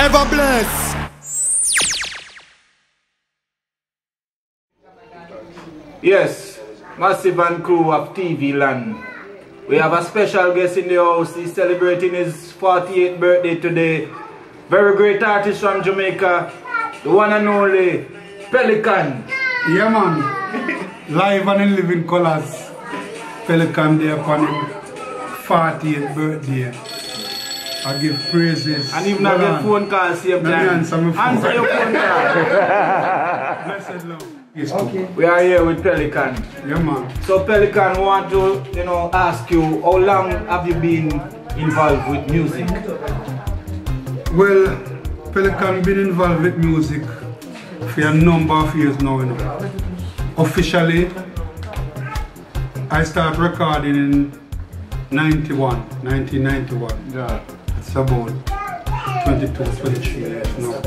Ever blessed. Yes, Massive and crew of TV land. We have a special guest in the house. He's celebrating his 48th birthday today. Very great artist from Jamaica, the one and only Pelican. Yeah man, live and in living colors. Pelican Day upon him 40th birthday. I give praises. And even have your phone call same time. Answer your phone call. Blessed love. Yes, okay. We are here with Pelican. Yeah man. So Pelican, I want to ask you, how long have you been involved with music? Well, Pelican been involved with music for a number of years now, Officially, I started recording in 1991. Yeah. It's about 22, 23 years now.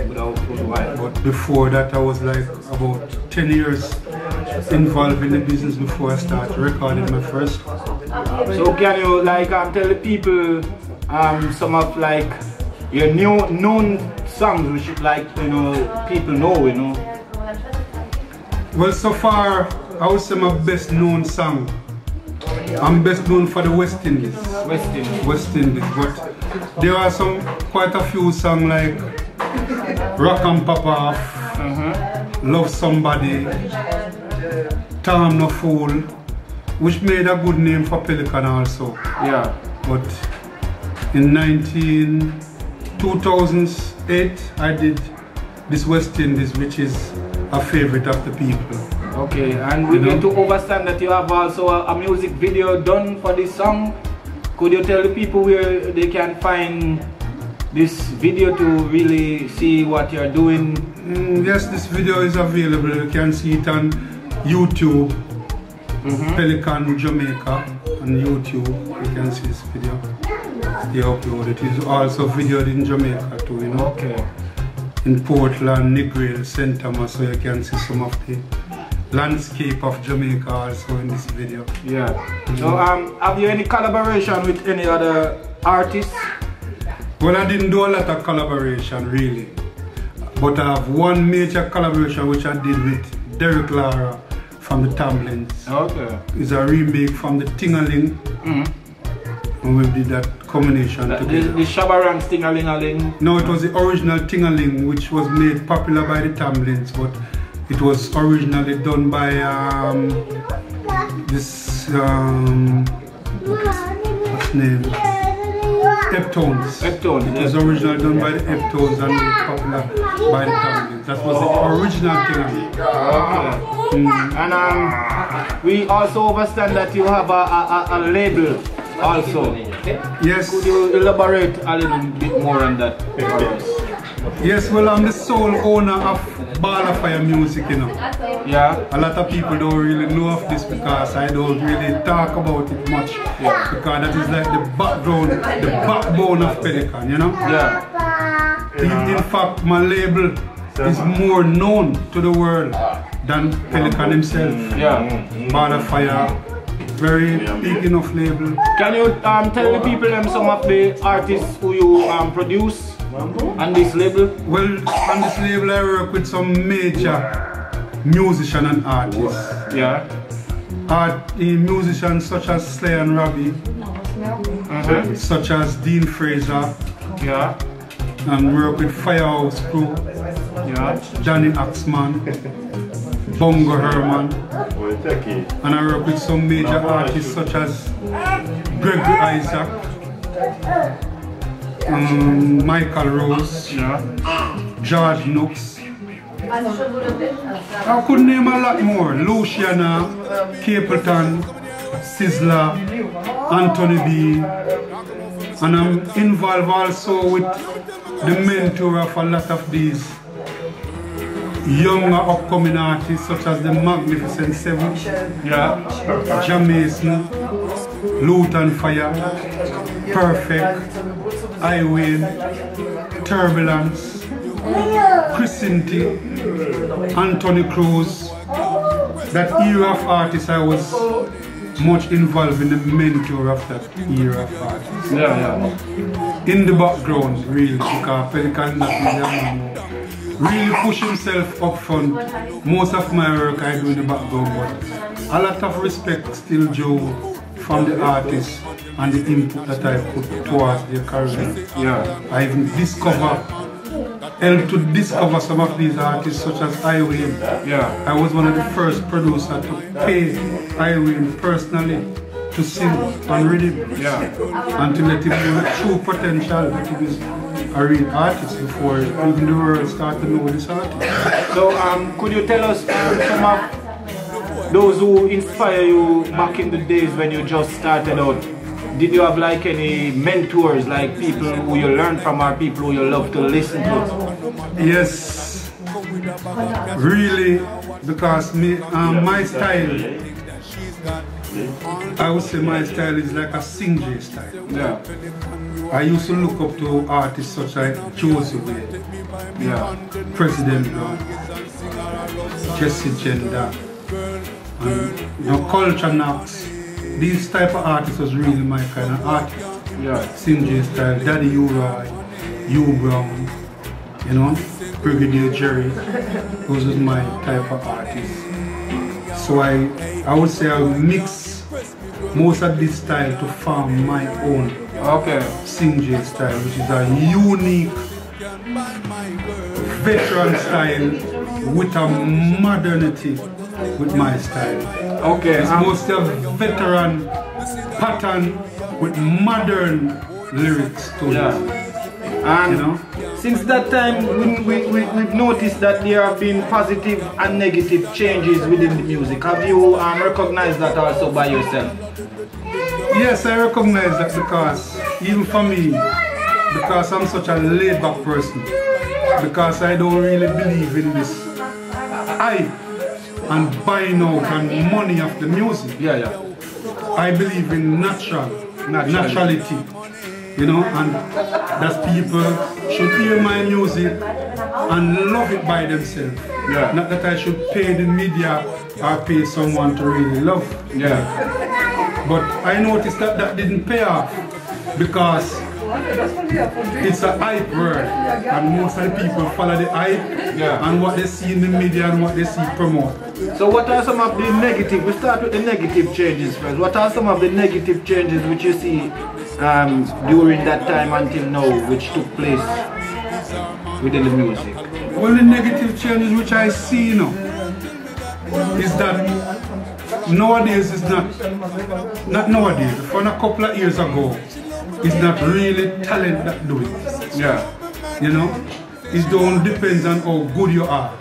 But before that, I was like about 10 years involved in the business before I started recording my first. So can you tell the people some of your known songs which people know, Well, so far, I would say my best known song. I'm best known for the West Indies. West Indies, but there are quite a few songs like Rock and Papa, Love Somebody, Tom No Fool, which made a good name for Pelican also. Yeah. But in 2008, I did this West Indies, which is a favorite of the people. Okay, and we get to understand that you have also a music video done for this song. Could you tell the people where they can find this video to really see what you're doing? Yes, this video is available. You can see it on YouTube. Pelican-Jamaica on YouTube. You can see this video. They upload it. It's also videoed in Jamaica too, Okay. In Portland, Negril, St. Thomas, so you can see some of the landscape of Jamaica also in this video. Yeah. So have you any collaboration with any other artists? Well, I didn't do a lot of collaboration really, but I have one major collaboration which I did with Derek Lara from the Tamlins. Okay. It's a remake from the Ting-a-ling, and we did that combination together. The Shabarang Ting-a-ling-a-ling? No, it was the original Ting-a-ling which was made popular by the Tamlins, but it was originally done by what's name? Eptones. It was originally done by the Eptones and made popular by the Tamlins. That was the original Ting-a-ling. Okay. And we also understand that you have a label also. Yes. Could you elaborate a little bit more on that for us? Yes, well, I'm the sole owner of Ball of Fire Music, Yeah. A lot of people don't really know of this because I don't really talk about it much. Yeah. Because that is like the background, the backbone of Pelican, Yeah. In fact, my label is more known to the world than Pelican himself. Yeah. Ball of Fire, very big enough label. Can you tell the people some of the artists who you produce on this label? Well, on this label I work with some major musicians and artists. Yeah. Musicians such as Slay and Robbie, such as Dean Fraser. Yeah. And work with Firehouse Crew. Yeah. Johnny Axman, Bongo Herman. And I work with some major artists such as Gregory Isaac, Michael Rose, George Nooks. I could name a lot more. Luciana, Capleton, Sizzler, Anthony B. And I'm involved also with the mentor of a lot of these younger upcoming artists such as the Magnificent Seven, Jamaican, Luton Fire, Perfect, Iwin, Turbulence, Chrisinti, Anthony Cruz. That era of artists I was much involved in the mentor of that era of artists. In the background, really, because Pelican-Jamaica really push himself up front. Most of my work I do in the background, but a lot of respect still due from the artists and the input that I put towards their career. I even helped to discover some of these artists such as Iwin. I was one of the first producers to pay Iwin personally to sing on rhythm and to let him know the true potential that he is a real artist before even the world started to know this artist. So could you tell us some of those who inspire you back in the days when you just started out? Did you have like any mentors, like people who you learn from or people who you love to listen to? Yes, really, because my style, I would say my style is like a Sinjay style. I used to look up to artists such as Joseph, President Jesse Gender, and Culture Knox. These type of artists was really my kind of art. Sinjay style, Daddy U-Roy, U-Brown, you know, Brigadier Jerry. Those was my type of artists. So I would say I would mix most of this style to form my own Sinjay style, which is a unique veteran style with a modernity with my style. It's mostly a veteran pattern with modern lyrics to it. And you know? Since that time, we've noticed that there have been positive and negative changes within the music. Have you recognized that also by yourself? Yes, I recognize that because, even for me, because I'm such a laid-back person, because I don't really believe in this hype and buying out and money of the music. I believe in naturality. You know, and that people should hear my music and love it by themselves. Not that I should pay the media or pay someone to really love. But I noticed that that didn't pay off because it's a hype word, and most of the people follow the hype and what they see in the media and what they see promote. So what are some of the negative, we start with the negative changes first. What are some of the negative changes which you see during that time until now, which took place within the music? Well, the negative changes which I see now is that nowadays is not nowadays, from a couple of years ago, it's not really talent that do it. You know, it don't depend on how good you are.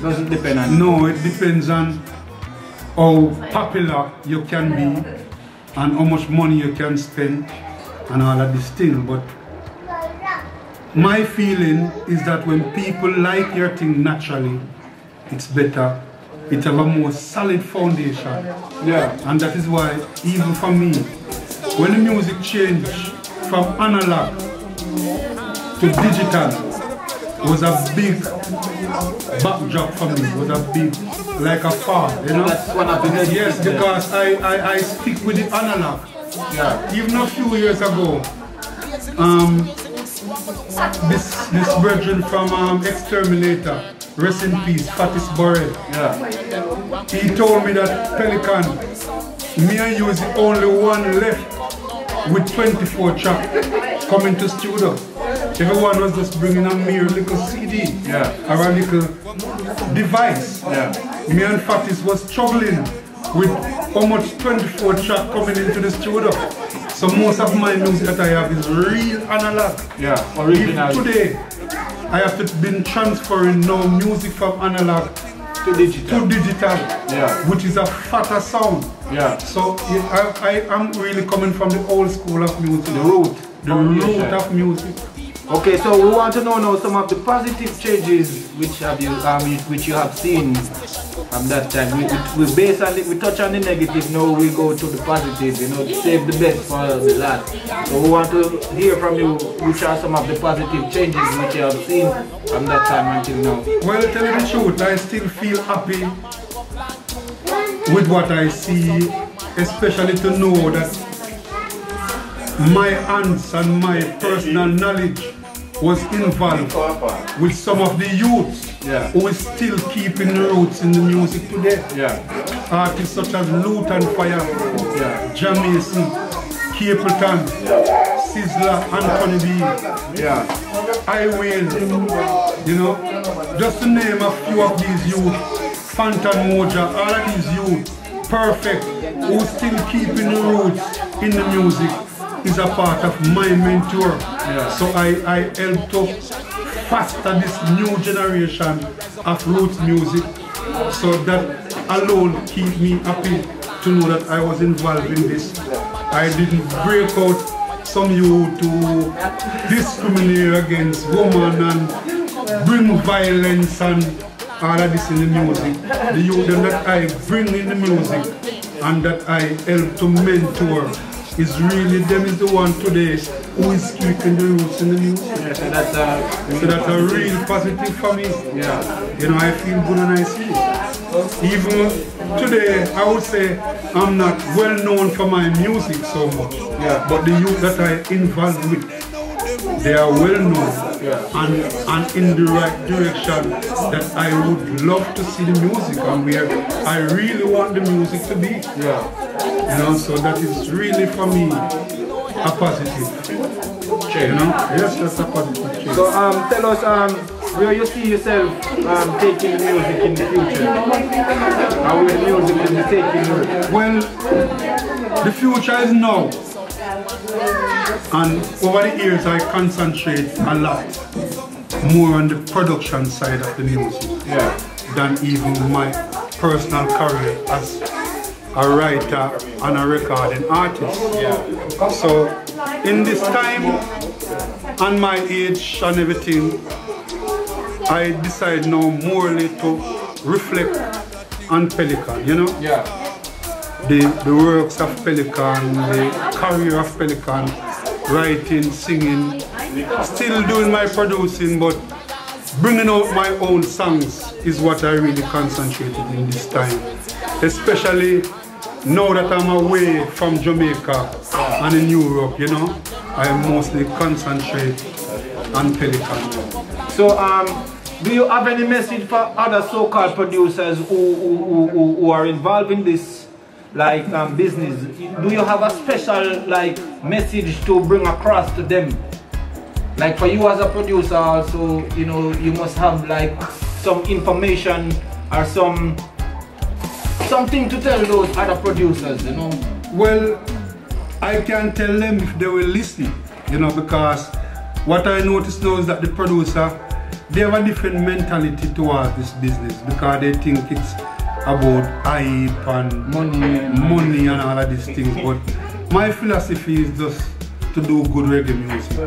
Doesn't depend on. No, it depends on how popular you can be and how much money you can spend and all of this thing. But my feeling is that when people like your thing naturally, it's better. It have a more solid foundation. And that is why, even for me, when the music changed from analog to digital, was a big backdrop for me. It was a big, like a fall, you know? That's one of the yes, because I stick with the analog. Even a few years ago, this brethren from Exterminator, rest in peace, Fatis Borrell, he told me that Pelican, me and you is the only one left with 24 tracks coming to studio. Everyone was just bringing a mere little CD or a little device. Me and Fatis was struggling with how much 24 track coming into the studio. So most of my music that I have is real analog. Original. Even today, I have to been transferring now music from analog to digital, which is a fatter sound. So I am really coming from the old school of music, the root of music. Okay, so we want to know now some of the positive changes which you have seen from that time. We base on it, we touch on the negative, now we go to the positive, you know, to save the best for the last. So we want to hear from you which are some of the positive changes which you have seen from that time until now. Well, to tell you the truth, I still feel happy with what I see especially to know that my hands and my personal knowledge was involved with some of the youths who is still keeping the roots in the music today. Artists such as Loot and Fire, Jamaica, Capleton, Sizzler, Anthony B, I Will, you know, just to name a few of these youths, Phantom Moja, all of these youths, Perfect, who still keeping the roots in the music, is a part of my mentor. So I help to foster this new generation of roots music, so that alone keep me happy to know that I was involved in this. I didn't break out some youth to discriminate against women and bring violence and all of this in the music. The youth that I bring in the music and that I help to mentor is really them is the one today who is keeping the roots in the music. So that's a real positive for me. You know, I feel good and I see it. Even today, I would say I'm not well known for my music so much, but the youth that I involved with, they are well known and in the right direction that I would love to see the music and where I really want the music to be. You know, so that is really for me a positive change. You know? Yes, that's a positive change. So tell us where you see yourself taking the music in the future. How will the music will be taking you? Well, the future is now. And over the years I concentrate a lot more on the production side of the music than even my personal career as a writer and a recording artist. So in this time and my age and everything, I decide now morely to reflect on Pelican, you know? The works of Pelican, the career of Pelican, writing, singing, still doing my producing, but bringing out my own songs is what I really concentrated in this time. Especially now that I'm away from Jamaica and in Europe, you know, I mostly concentrate on Pelican. So, do you have any message for other so-called producers who are involved in this business? Do you have a special message to bring across to them? Like for you as a producer also, you know, you must have some information or something to tell those other producers, you know? Well, I can tell them if they will listen, you know, because what I notice now is that the producer, they have a different mentality towards this business because they think it's about hype and money and all of these things. But my philosophy is just to do good reggae music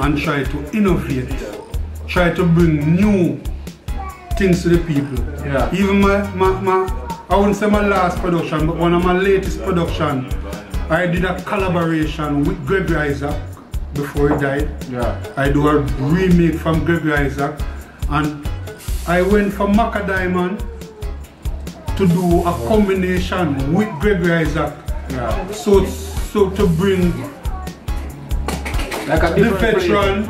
and try to innovate, try to bring new things to the people. Even I wouldn't say my last production, but one of my latest production, I did a collaboration with Gregory Isaac before he died. I do a remake from Gregory Isaac, and I went for Maca Diamond to do a combination with Gregory Isaac. So to bring the veteran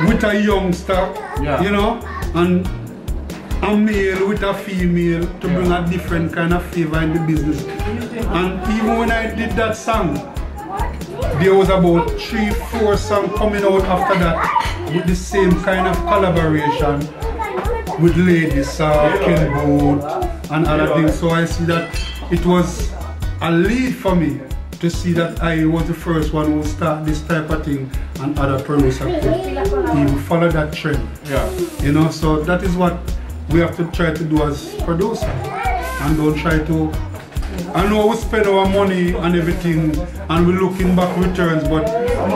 with a youngster, you know, and a male with a female to bring a different kind of flavor in the business. And even when I did that song, there was about 3-4 songs coming out after that with the same kind of collaboration with Ladies, Ken Boot and other things. So I see that it was a lead for me to see that I was the first one who started this type of thing and other producers could even follow that trend. You know, so that is what we have to try to do as producers, and don't try to, I know we spend our money and everything and we're looking back returns, but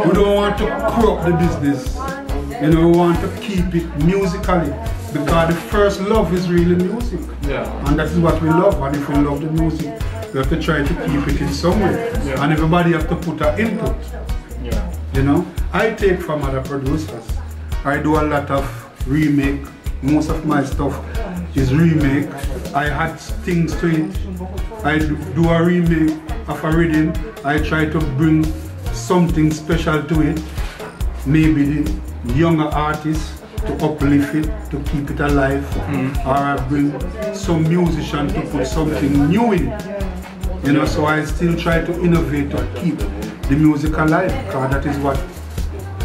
we don't want to corrupt the business. You know, we want to keep it musically because the first love is really music. And that is what we love, and if we love the music, we have to try to keep it in some way. And everybody have to put an input. You know, I take from other producers. I do a lot of remake most of my stuff is remake. I add things to it. I do a remake of a rhythm. I try to bring something special to it. Maybe the younger artists to uplift it, to keep it alive. Or I bring some musician to put something new in. You know, so I still try to innovate to keep the music alive, because that is what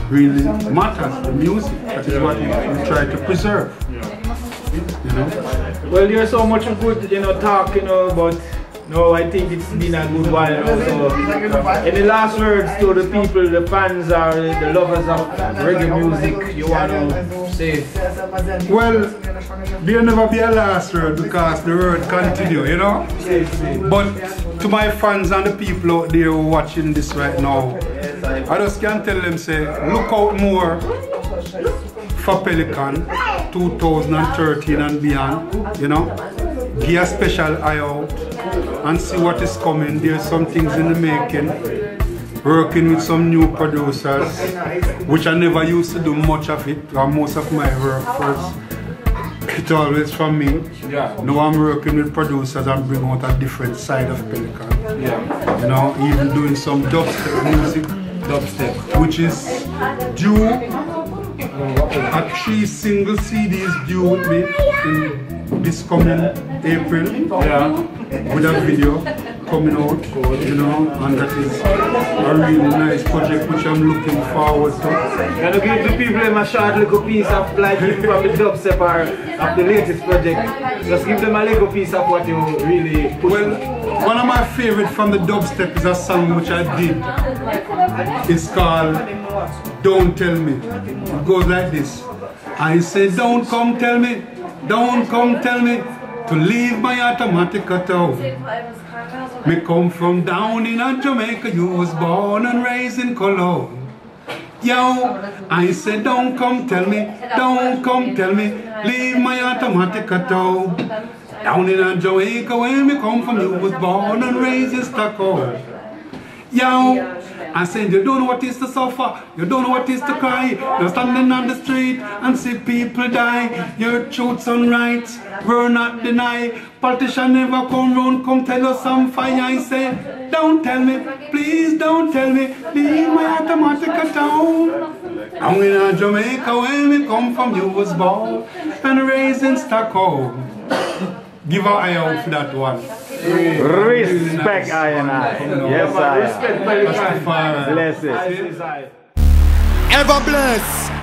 really matters, the music. That is what we try to preserve. You know? Well, there's so much good, talk, but no, I think it's been a good while now. So, any last words to the people, the fans, or the lovers of reggae music you want to say? Well, there'll never be a last word because the word continues, you know? But to my fans and the people out there who are watching this right now, I just can tell them, say, look out more for Pelican 2013 and beyond, you know? Give a special eye out and see what is coming. There's some things in the making. Working with some new producers, which I never used to do much of it, or most of my work first. It's always from me. Yeah. Now I'm working with producers and bring out a different side of Pelican. Yeah. You know, even doing some dubstep music. Dubstep. Which is due, a 3 single CDs due with me in this coming April. Yeah. With a video coming out, you know, and that is a really nice project which I'm looking forward to. Can you give the people a short little piece of like from the dubstep or of the latest project? Just give them a little piece of what you really put. Well, one of my favorite from the dubstep is a song which I did. It's called Don't Tell Me. It goes like this. I say don't come tell me, don't come tell me to leave my automatic at home. Me come from down in Jamaica, you was born and raised in Cologne. Yo, I said don't come tell me, don't come tell me, leave my automatic at home. Down in Jamaica where me come from, you was born and raised in Stockholm. Yo, I said you don't know what is to suffer, you don't know what is to cry. You're standing on the street and see people die. Your truths and rights were not denied. Politician never come round, come tell us some fire. I said, don't tell me, please don't tell me, leave my automatic at home. Down in Jamaica where me come from, you was born and raised in Stockholm. Give an eye out for that one. Respect, I and I. Yes, I. Respect, Bless it. Ever blessed.